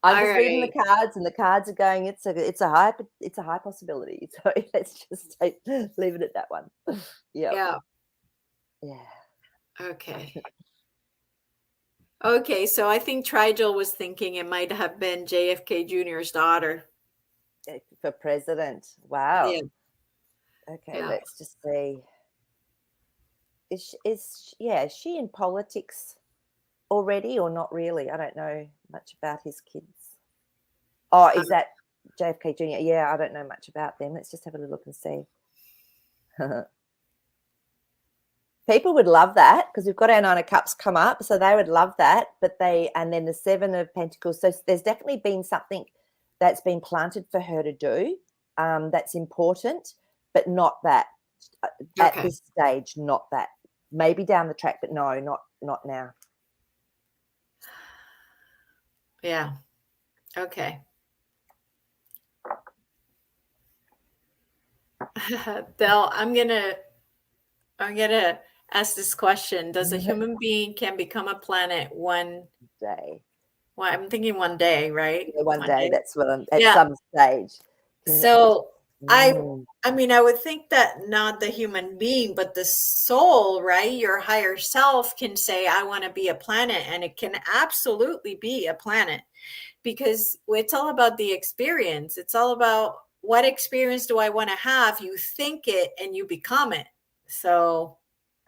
I'm all just reading the right. cards, and the cards are going. It's a high possibility. So let's just leave it at that one. Yeah, Yeah. yeah. Okay. Okay. So I think Trigel was thinking it might have been JFK Jr.'s daughter. For president. Yeah. Wow. Okay, Yeah. let's just see. Is she in politics already or not really? I don't know much about his kids. Oh, is that JFK Jr.? Yeah, I don't know much about them. Let's just have a little look and see. People would love that because we've got our Nine of Cups come up, so they would love that. And then the Seven of Pentacles. So there's definitely been something that's been planted for her to do that's important, but not that at Okay. this stage. Not that. Maybe down the track, but no, not now. Yeah. Okay. Del, I'm gonna ask this question. Does a human being can become a planet one Day. well, I'm thinking one day, right? Yeah, one One day. day. That's what I'm at Yeah. some stage. So I Mm, I mean I would think that not the human being, but the soul, right? Your higher self can say, I want to be a planet, and it can absolutely be a planet because it's all about the experience. It's all about what experience do I want to have? You think it and you become it. So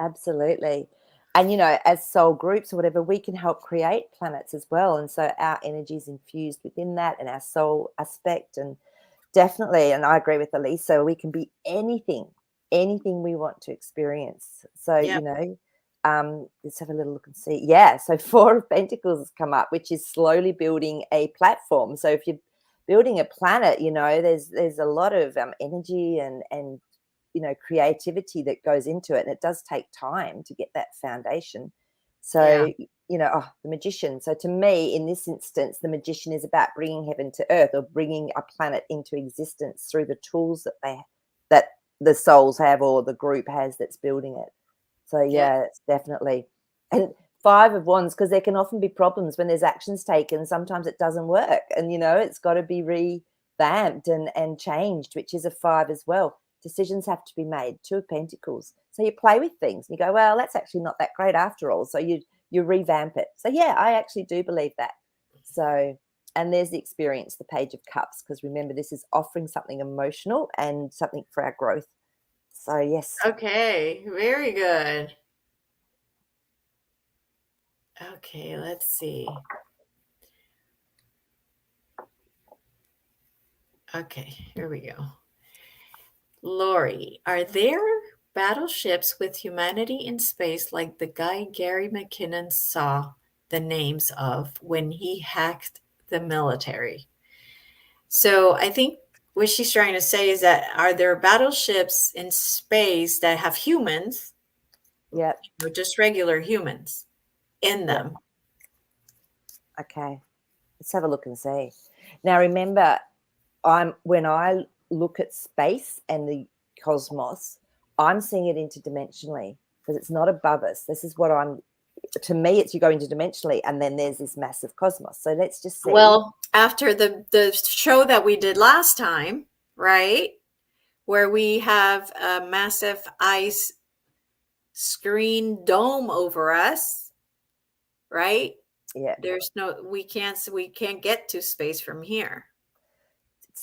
absolutely. And, as soul groups or whatever, we can help create planets as well. And so our energy is infused within that and our soul aspect. And definitely, and I agree with Elisa, we can be anything we want to experience. So, Yep. let's have a little look and see. Yeah, so Four of Pentacles has come up, which is slowly building a platform. So if you're building a planet, there's a lot of energy and creativity that goes into it, and it does take time to get that foundation. Yeah. So the magician. So to me, in this instance, the magician is about bringing heaven to earth, or bringing a planet into existence through the tools that the souls have, or the group has, that's building it. So Yep. yeah, it's definitely. And Five of Wands, because there can often be problems when there's actions taken. Sometimes it doesn't work, and it's got to be revamped and changed, which is a 5 as well. Decisions have to be made. Two of Pentacles. So you play with things and you go, well, that's actually not that great after all. So you revamp it. So yeah, I actually do believe that. So, and there's the experience, the Page of Cups, because remember, this is offering something emotional and something for our growth. So yes. Okay, very good. Okay, let's see. Okay, here we go. Lori, are there battleships with humanity in space like the guy Gary McKinnon saw the names of when he hacked the military? So I think what she's trying to say is that, are there battleships in space that have humans, Yep. just regular humans in Yep. them? Okay. Let's have a look and see. Now remember, when I look at space and the cosmos, I'm seeing it interdimensionally, because it's not above us. This is what to me, it's you go interdimensionally, and then there's this massive cosmos. So let's just see. Well, after the show that we did last time, right, where we have a massive ice screen dome over us, right? Yeah. We can't get to space from here.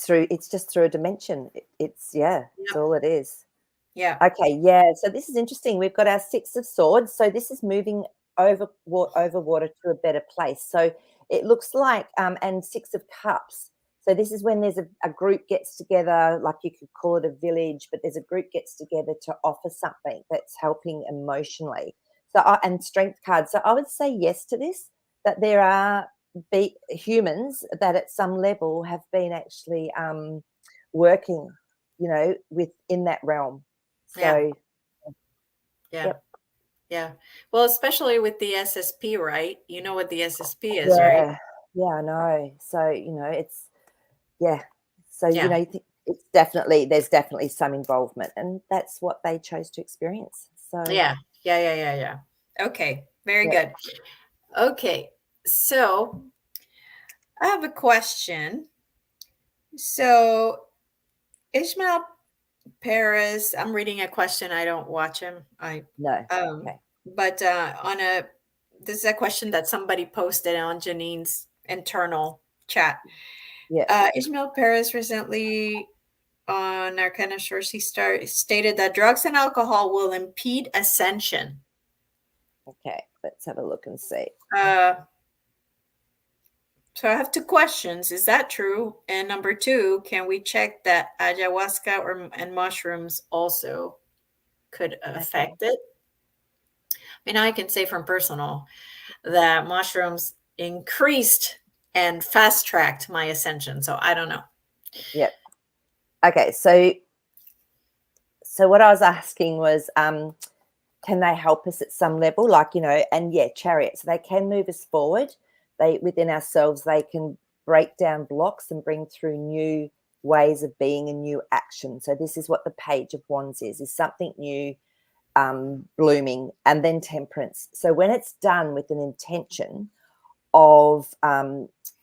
It's just through a dimension. It's Yep. all it is. Yeah. Okay, yeah. So this is interesting. We've got our Six of Swords. So this is moving over water to a better place. So it looks like, and Six of Cups. So this is when there's a group gets together, like you could call it a village, but there's a group gets together to offer something that's helping emotionally. So and Strength cards. So I would say yes to this, that there are humans that at some level have been actually working, within that realm. Yeah. So, Yeah. yep. Yeah. Well, especially with the SSP, right? You know what the SSP is, right? Yeah, I know. So, it's, yeah. So, Yeah. there's definitely some involvement, and that's what they chose to experience. So, Yeah. Yeah. Okay. Very yeah. good. Okay. So I have a question. So Ishmael Paris, I'm reading a question. I don't watch him. No. Um, Okay. but this is a question that somebody posted on Janine's internal chat. Yeah. Ishmael Paris recently on Arcana Source, stated that drugs and alcohol will impede ascension. Okay. Let's have a look and see. Uh, so I have two questions. Is that true? And number two, can we check that ayahuasca and mushrooms also could affect it? I mean, I can say from personal that mushrooms increased and fast tracked my ascension. So I don't know. Yep. Okay. So what I was asking was, can they help us at some level? Like, and yeah, chariots, they can move us forward. Within ourselves, they can break down blocks and bring through new ways of being and new action. So this is what the Page of Wands is something new, blooming. And then Temperance. So when it's done with an intention of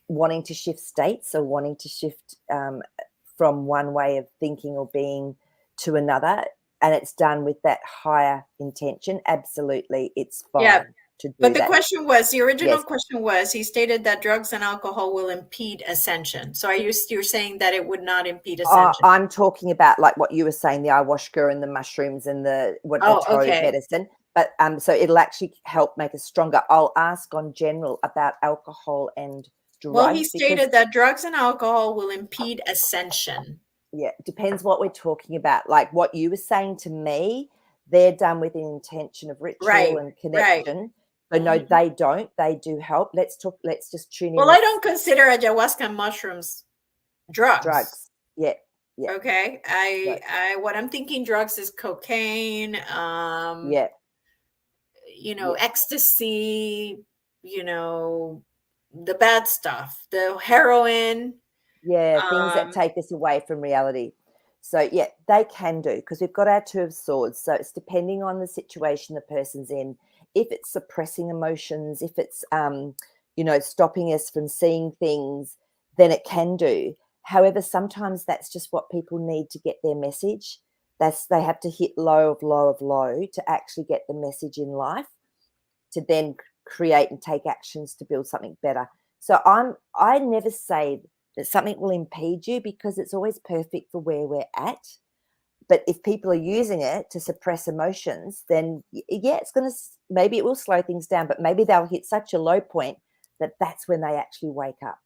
wanting to shift states, or wanting to shift from one way of thinking or being to another, and it's done with that higher intention, absolutely, it's fine. Yeah. To do But the that. question was, the original Yes. question was, he stated that drugs and alcohol will impede ascension. So you're saying that it would not impede ascension? I'm talking about like what you were saying, the ayahuasca and the mushrooms and the Oh, toad okay. medicine. But so it'll actually help make us stronger. I'll ask on general about alcohol and Well, he drugs because, stated that drugs and alcohol will impede ascension. yeah, it depends what we're talking about. Like what you were saying to me, they're done with an intention of ritual Right, and right. connection. So no, Mhm. they don't. They do help. Let's talk. Let's just tune in. Well, I Let's don't consider ayahuasca mushrooms drugs. drugs. Yeah, yeah, Okay. right. What I'm thinking drugs is cocaine, Yeah, yeah. ecstasy, the bad stuff, the heroin. Yeah, things that Um, take us away from reality. So yeah, they can do because we've got our two of swords. So it's depending on the situation the person's in. If it's suppressing emotions, if it's stopping us from seeing things, then it can do. However, sometimes that's just what people need to get their message. That's they have to hit low of low of low to actually get the message in life to then create and take actions to build something better. So I never say that something will impede you because it's always perfect for where we're at. But if people are using it to suppress emotions, then yeah, it's going to, maybe it will slow things down, but maybe they'll hit such a low point that that's when they actually wake up.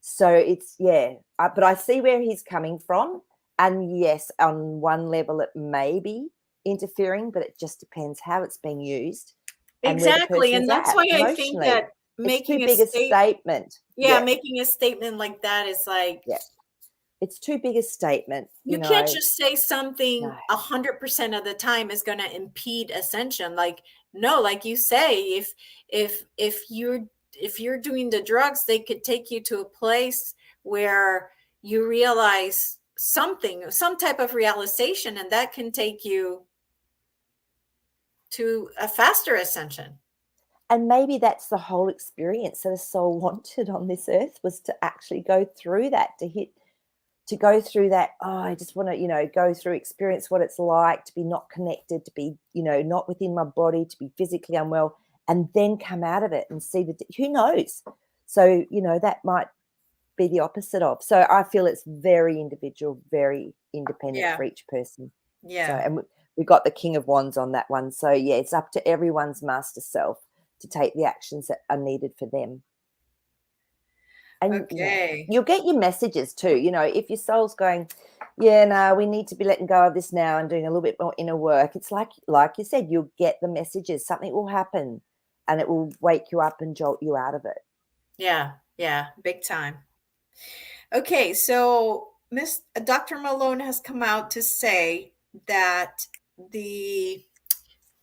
So it's, yeah, but I see where he's coming from. And yes, on one level, it may be interfering, but it just depends how it's being used and where the exactly. person's And that's at why I think emotionally. that It's too making a big a state, statement. yeah, Yeah, making a statement like that is like, yeah. It's too big a statement, you can't just say something No. 100% of the time is going to impede ascension. Like, no, like you say, if you're doing the drugs, they could take you to a place where you realize something, some type of realization, and that can take you to a faster ascension. And maybe that's the whole experience that a soul wanted on this earth, was to actually go through that, to go through that. Oh, I just want to, go through, experience what it's like to be not connected, to be, not within my body, to be physically unwell, and then come out of it and see who knows. So, that might be the opposite of. So I feel it's very individual, very independent Yeah. for each person. So, Yeah. and we got the King of Wands on that one. So yeah, it's up to everyone's master self to take the actions that are needed for them. And yeah, Okay. you'll get your messages too. If your soul's going, yeah, no, we need to be letting go of this now and doing a little bit more inner work. It's like you said, you'll get the messages. Something will happen, and it will wake you up and jolt you out of it. Yeah. Yeah. Big time. Okay. So Miss Dr. Malone has come out to say that the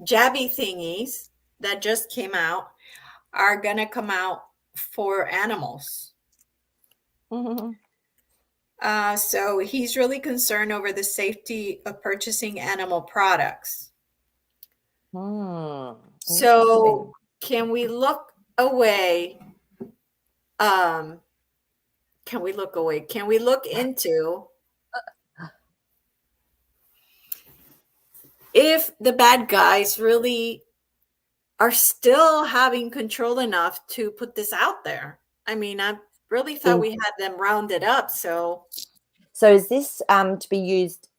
jabby thingies that just came out are going to come out for animals. So he's really concerned over the safety of purchasing animal products. So Interesting. can we look away? Um, can we look away? Can we look into if the bad guys really are still having control enough to put this out there? I mean, I really thought In, we had them rounded up. So so is this to be used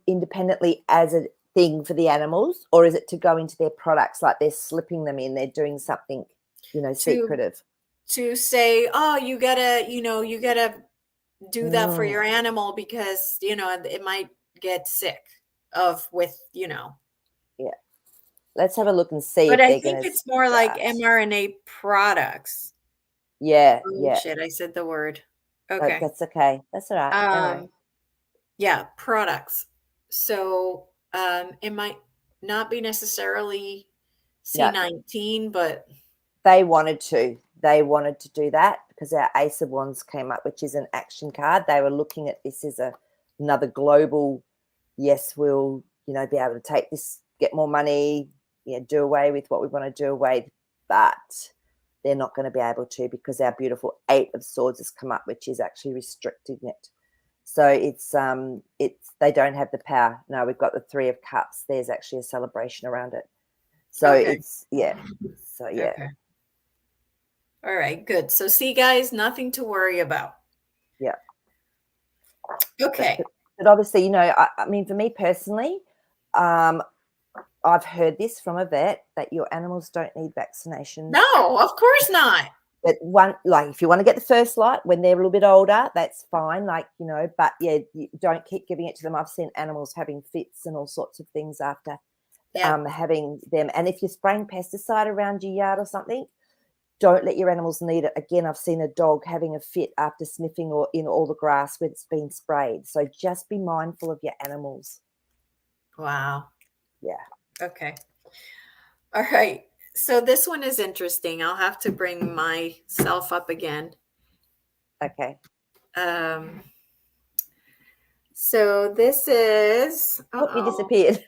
independently as a thing for the animals, or is it to go into their products, like they're slipping them in, they're doing something, to secretive? to say, oh, you gotta do that for Mm, your animal because it might get sick of with. yeah. Let's have a look and see But if I they're think going to it's more like start. mRNA products. Yeah, Oh yeah. shit, I said the word. Okay. That's okay. That's all right. Don't worry. Um, yeah, products. So it might not be necessarily No, C19, but they wanted to. They wanted to do that because our Ace of Wands came up, which is an action card. They were looking at this as another global, yes, we'll, be able to take this, get more money, do away with what we want to do away. But they're not going to be able to because our beautiful Eight of Swords has come up, which is actually restricting it. So it's they don't have the power. No, we've got the Three of Cups. There's actually a celebration around it. So okay. it's, yeah. So yeah. Okay. All right, good. So see guys, nothing to worry about. Yeah. But, Okay. but, but obviously, I mean, for me personally, um, I've heard this from a vet that your animals don't need vaccinations. No, of course not. But one, like, if you want to get the first lot when they're a little bit older, that's fine. Like, but yeah, you don't keep giving it to them. I've seen animals having fits and all sorts of things after Yeah. having them. And if you're spraying pesticide around your yard or something, don't let your animals need it. Again, I've seen a dog having a fit after sniffing or in all the grass where it's been sprayed. So just be mindful of your animals. Wow. Yeah. Okay. All right. So this one is interesting. I'll have to bring myself up again. Okay. So this is, Oh, you disappeared.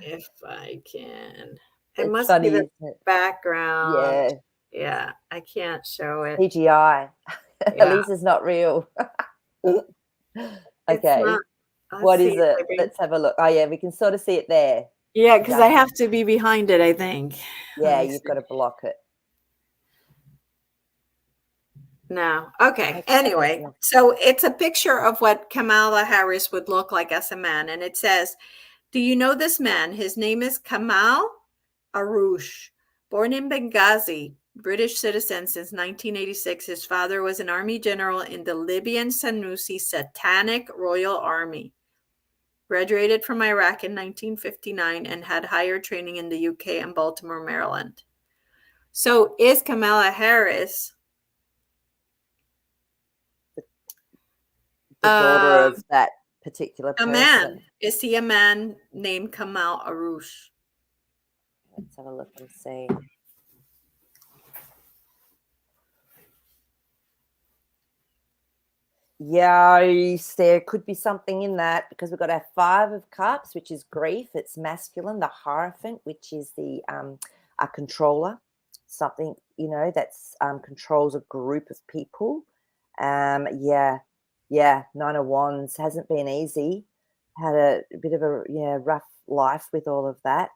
if I can. It It's must be funny, the isn't it? background. Yeah. Yeah, I can't show it. PGI. Yeah, Lisa's not real. it's Okay. not. Let's What see is if it? I bring. Let's have a look. Oh, yeah, we can sort of see it there. Yeah, because I Just, have to be behind it, I think. Let yeah, me you've see. got to block it. No. Okay. Okay. Anyway, Yeah. so it's a picture of what Kamala Harris would look like as a man. And it says, do you know this man? His name is Kamal Aroush. Born in Benghazi, British citizen since 1986. His father was an army general in the Libyan Sanusi Satanic Royal Army. Graduated from Iraq in 1959 and had higher training in the UK and Baltimore, Maryland. So is Kamala Harris The daughter of that particular a person. man? Is he a man named Kamal Aroush? Let's have a look and see. Yes, there could be something in that because we've got our 5 of cups, which is grief. It's masculine. The Hierophant, which is the a controller, something that's controls a group of people. Yeah, 9 of Wands hasn't been easy. Had a bit of a rough life with all of that.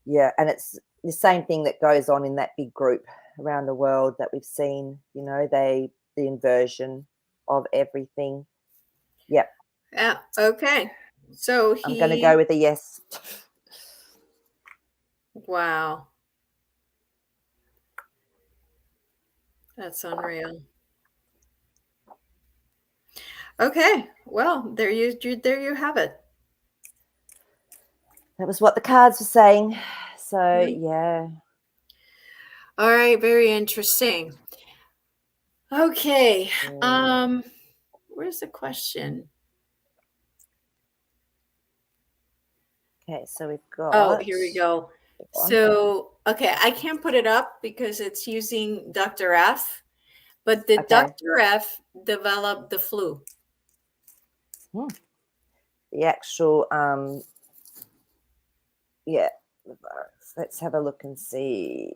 Yeah, and it's the same thing that goes on in that big group around the world that we've seen. The inversion of everything. Yep. Yeah. Okay. So I'm going to go with a yes. wow. That's unreal. Okay. Well, there you have it. That was what the cards were saying. So, Mhm. yeah. All right, very interesting. Okay. Where's the question? Okay, so we've Oh, got. here we go. So, okay, I can't put it up because it's using Dr. F, but the Okay. Dr. F developed the flu. The actual, yeah, the virus. Let's have a look and see.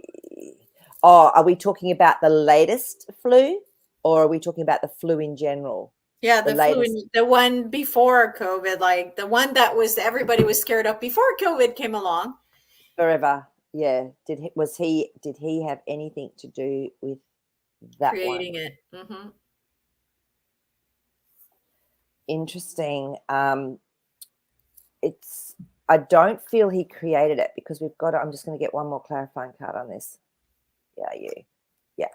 Oh, are we talking about the latest flu or are we talking about the flu in general? Yeah, The the flu, latest the one before COVID, like the one that was everybody was scared of before COVID came along. forever. Yeah. Did he have anything to do with that Creating one? it. Mm-hmm. Interesting. It's I don't feel he created it because we've got I'm just going to get one more clarifying card on this. Yeah.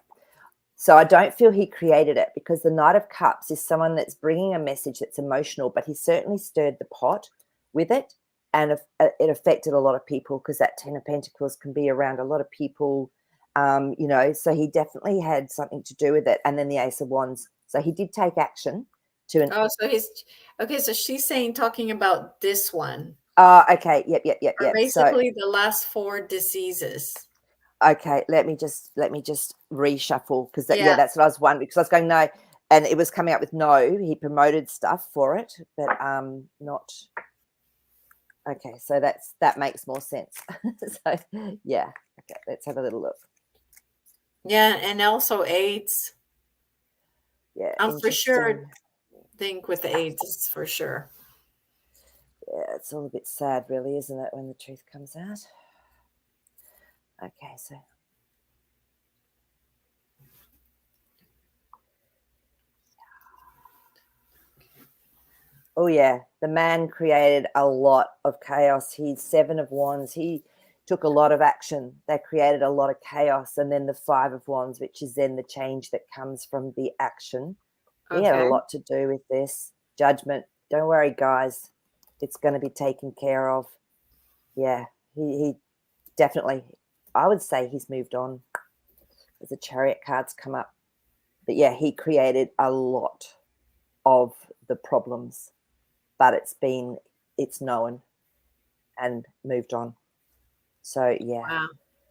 So I don't feel he created it because the Knight of Cups is someone that's bringing a message that's emotional, but he certainly stirred the pot with it, and it affected a lot of people because that 10 of Pentacles can be around a lot of people, so he definitely had something to do with it. And then the Ace of Wands. So he did take action to an. Oh, so he's okay. So she's talking about this one. Okay. Yep. Or So, basically the last 4 diseases. okay, let me just reshuffle because Yeah. that's what I was wondering because I was going no, and it was coming up with no. He promoted stuff for it, but not. Okay, so that makes more sense. So yeah, okay, let's have a little look. Yeah, and also AIDS. Yeah, I'm for sure interesting. think with the AIDS, it's for sure. Yeah, it's all a bit sad, really, isn't it, when the truth comes out? Okay, so. Oh yeah, the man created a lot of chaos. He's 7 of Wands. He took a lot of action. That created a lot of chaos. And then the 5 of Wands, which is then the change that comes from the action. He had a Okay. lot to do with this. Judgment. Don't worry, guys. It's going to be taken care of. Yeah, he definitely, I would say he's moved on. As the Chariot cards come up. But yeah, he created a lot of the problems, but it's known and moved on. So yeah, Wow.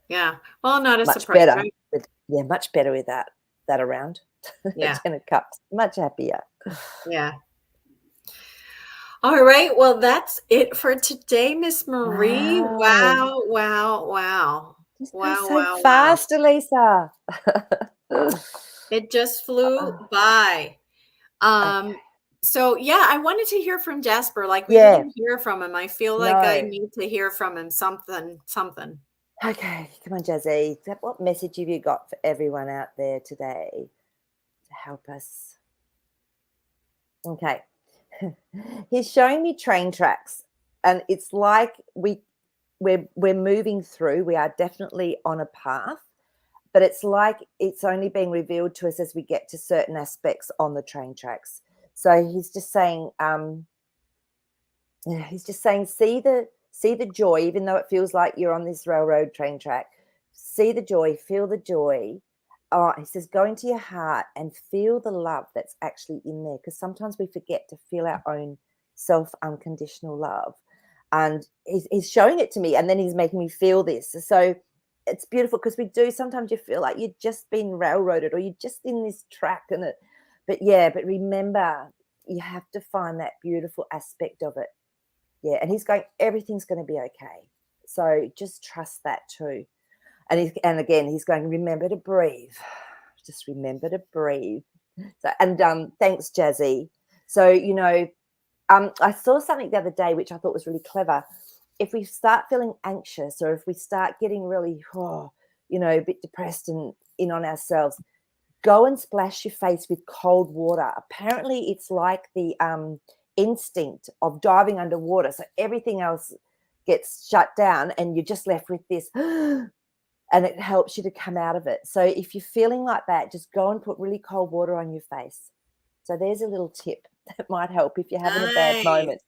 Yeah. Well, not a much surprise, better right? much better with that around. Yeah. 10 of Cups, much happier. Yeah. All right. Well, that's it for today, Miss Marie. Wow, Wow. Wow. Wow. just goes Wow. so Wow. Wow. fast, Elisa. It just flew Oh, by. Um, okay, so yeah, I wanted to hear from Jasper. Like we yeah, didn't hear from him. I feel like I no, need to hear from him. Something, something. okay, come on, Jazzy. What message have you got for everyone out there today to help us? Okay. He's showing me train tracks, and it's like we're moving through. We are definitely on a path, but it's like it's only being revealed to us as we get to certain aspects on the train tracks. So he's just saying, see the joy, even though it feels like you're on this railroad train track. See the joy, feel the joy. He says, go into your heart and feel the love that's actually in there. Because sometimes we forget to feel our own self unconditional love. And he's showing it to me, and then he's making me feel this. So it's beautiful because we do sometimes you feel like you've just been railroaded or you're just in this track but remember, you have to find that beautiful aspect of it. Yeah, and he's going, everything's going to be okay. So just trust that too. And again, he's going, remember to breathe. Just remember to breathe. So thanks, Jazzy. So I saw something the other day which I thought was really clever. If we start feeling anxious or if we start getting really, a bit depressed and in on ourselves, go and splash your face with cold water. Apparently, it's like the instinct of diving underwater. So everything else gets shut down and you're just left with this, and it helps you to come out of it. So if you're feeling like that, just go and put really cold water on your face. So there's a little tip that might help if you're having a bad Nice. moment.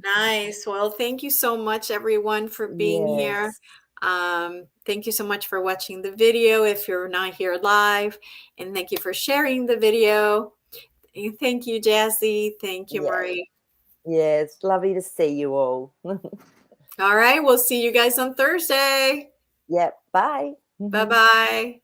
Nice. Well, thank you so much, everyone, for being here. Yes. Thank you so much for watching the video if you're not here live. And thank you for sharing the video. And thank you, Jazzy. Thank you, Yeah. Marie. Yeah. It's lovely to see you all. All right. We'll see you guys on Thursday. Yep. Bye. Bye bye.